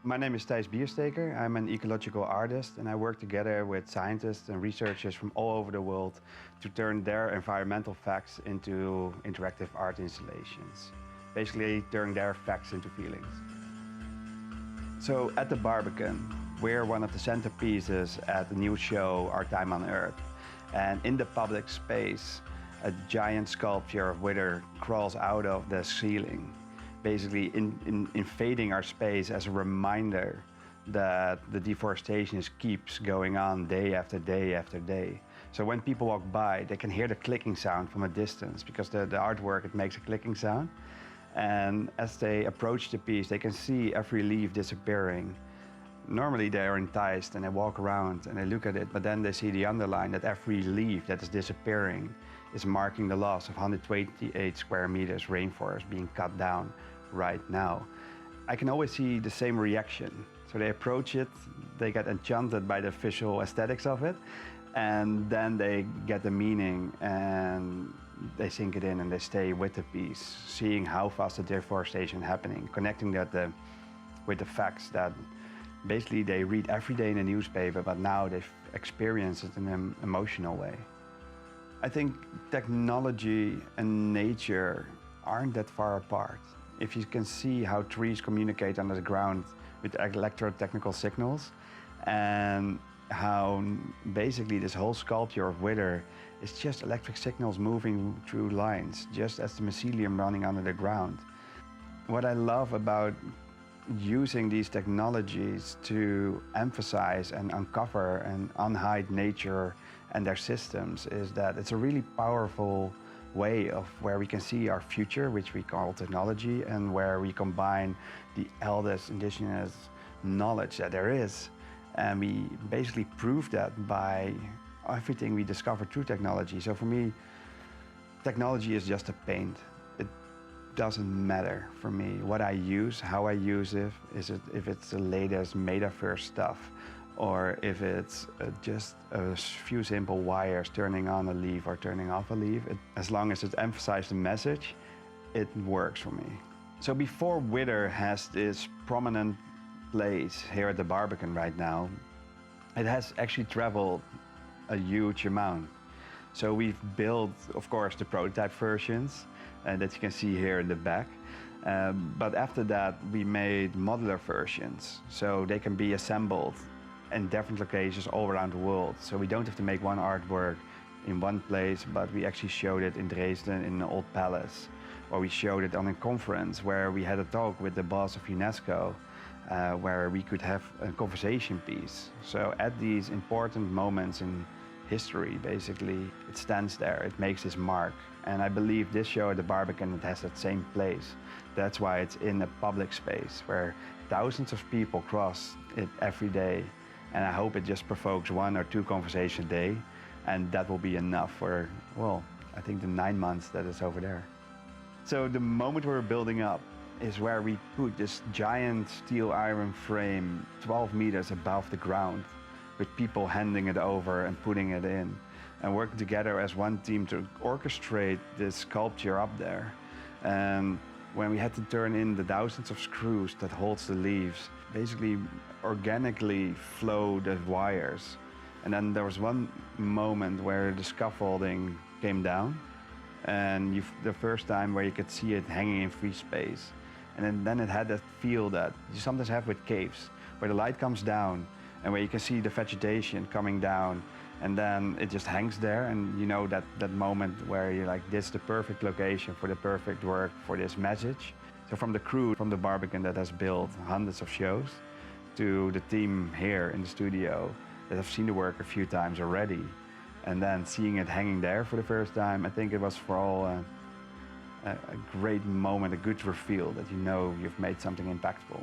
My name is Thijs Biersteker. I'm an ecological artist and I work together with scientists and researchers from all over the world to turn their environmental facts into interactive art installations. Basically turn their facts into feelings. So at the Barbican, we're one of the centerpieces at the new show Our Time on Earth. And in the public space, a giant sculpture of wither crawls out of the ceiling, basically invading our space as a reminder that the deforestation keeps going on day after day after day. So when people walk by, they can hear the clicking sound from a distance because the artwork, it makes a clicking sound. And as they approach the piece, they can see every leaf disappearing. Normally they are enticed and they walk around and they look at it, but then they see the underline that every leaf that is disappearing is marking the loss of 128 square meters rainforest being cut down right now. I can always see the same reaction. So they approach it, they get enchanted by the visual aesthetics of it, and then they get the meaning and they sink it in and they stay with the piece, seeing how fast the deforestation is happening, connecting that with the facts that basically they read every day in the newspaper, but now they've experienced it in an emotional way. I think technology and nature aren't that far apart. If you can see how trees communicate under the ground with electrotechnical signals, and how basically this whole sculpture of wither is just electric signals moving through lines, just as the mycelium running under the ground. What I love about using these technologies to emphasize and uncover and unhide nature and their systems is that it's a really powerful way of where we can see our future, which we call technology, and where we combine the eldest indigenous knowledge that there is. And we basically prove that by everything we discover through technology. So for me, technology is just a paint. It doesn't matter for me what I use, how I use it, if it's the latest metaverse stuff, or if it's just a few simple wires turning on a leaf or turning off a leaf. As long as it emphasizes the message, it works for me. So before wither has this prominent place here at the Barbican right now, it has actually traveled a huge amount. So we've built, of course, the prototype versions that you can see here in the back. But after that, we made modular versions, so they can be assembled in different locations all around the world. So we don't have to make one artwork in one place, but we actually showed it in Dresden in an old palace, or we showed it on a conference where we had a talk with the boss of UNESCO, where we could have a conversation piece. So at these important moments in history, basically, it stands there, it makes its mark. And I believe this show at the Barbican, it has that same place. That's why it's in a public space where thousands of people cross it every day. And I hope it just provokes 1 or 2 conversations a day. And that will be enough for, well, I think the 9 months that it's over there. So the moment we're building up is where we put this giant steel iron frame 12 meters above the ground, with people handing it over and putting it in, and working together as one team to orchestrate this sculpture up there. And when we had to turn in the thousands of screws that holds the leaves, basically organically flow the wires. And then there was one moment where the scaffolding came down, and the first time where you could see it hanging in free space. And then it had that feel that you sometimes have with caves, where the light comes down and where you can see the vegetation coming down, and then it just hangs there, and you know that moment where you're like, this is the perfect location for the perfect work for this message. So from the crew from the Barbican that has built hundreds of shows, to the team here in the studio that have seen the work a few times already, and then seeing it hanging there for the first time, I think it was for all a great moment, a good reveal that you know you've made something impactful.